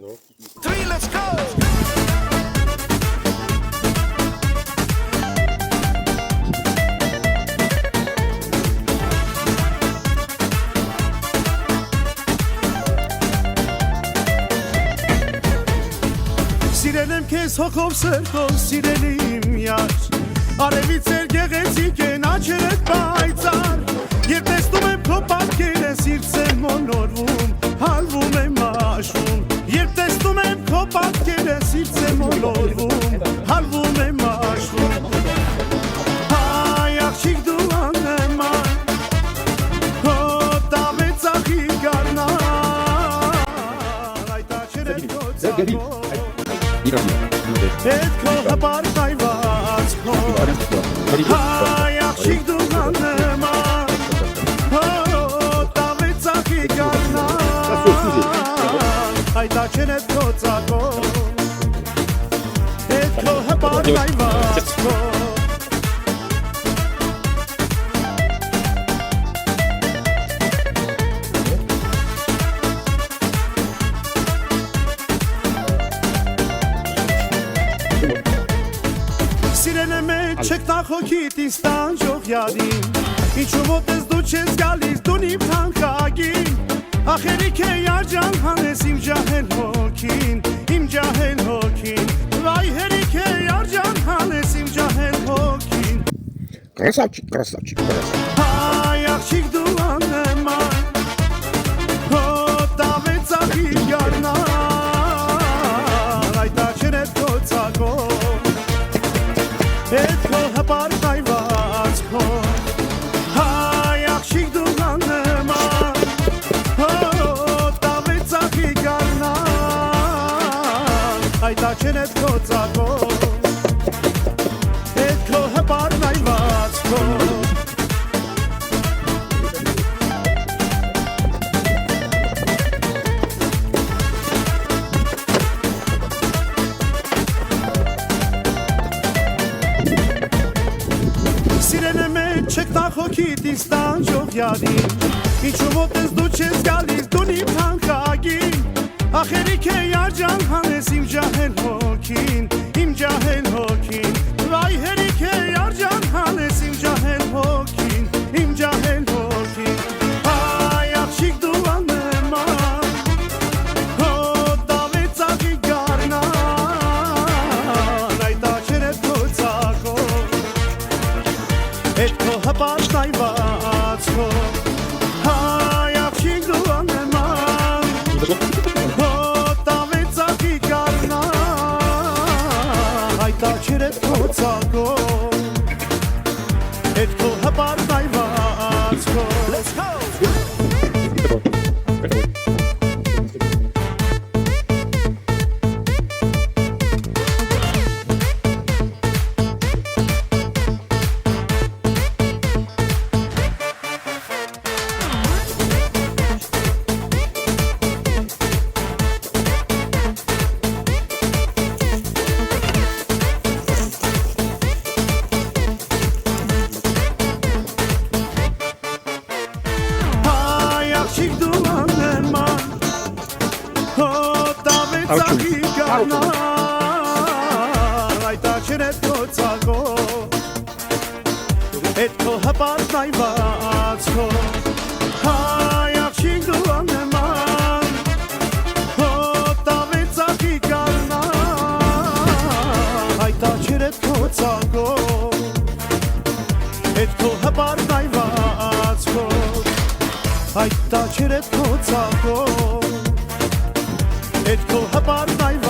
Three, let's go! Սիրել եմ քեզ հոգով սրտով, սիրել իմ յար Արևից էր գեղեցիկ են աչերդ պայծար Երբ տեսնում եմ քո պատկերը սիրտս եմ մոլորվում Հալվում եմ աշխում Երբ տեսնում եմ քո պատկերը սիրտս եմ մոլորվում Հալվում եմ աշխում Հայ աղջիկ դու աննման Քո տավեցախի գարնան Այդ աչերդ քո ծակով Հետ քո հպարտայված քո Հայ աղջիկ դու աննման Տավեցախի գարնան Այդ աչերդ քո ծակով Հետ քո հպարտայված քո Սիրել եմ չեք նախոքիտ ինձ տանջող յադին Ինչու ոտես դու չես գալիս դուն իմ թանկագին Ախերիք է յաջան հանես իմ ջահել հոգին Իմ ջահել հոգին Վայ հերիք է յաջան հանես իմ ջահել հոգին Красавчик, красавчик, красавчик. Հայ աղջիկ դու աննման Քո տավեցախի գարնան Այդ աչերդ քո ծակով Հետ քո հպարտայված քո Հայ աղջիկ դու աննման Տավեցախի գարնան Այդ աչերդ քո ծակով Հետ քո հպարտայված քո Սիրել եմ չեք նախոքիտ ինձ տանջող յադին Ինչու ոտես դու չես գալիս դուն իմ թանկագին Ախերիք է յաջան հանես իմ ջահել հոգին Իմ ջահել հոգին Վայ հերիք է յաջան հանես իմ ջահել հոգին Իմ ջահել հոգին Հայ աղջիկ դու աննման Քո տավեցախի գարնան Այդ աչերդ քո ծակով Հետ քո հպարտայված քո Հայ աղջիկ դու աննման Քո տավեցախի գարնան Այդ աչերդ քո ծակով Հետ քո հպարտայված քո Let's go! Հայ աղջիկ դու աննման Քո տավեցախի գարնան Այդ աչերդ քո ծակով Հետ քո հպարտայված քո Հայ աղջիկ դու աննման Քո տավեցախի գարնան Այդ աչերդ քո ծակով Հետ քո հպարտայված քո Այդ աչերդ քո ծակով Հետ քո հպարտայված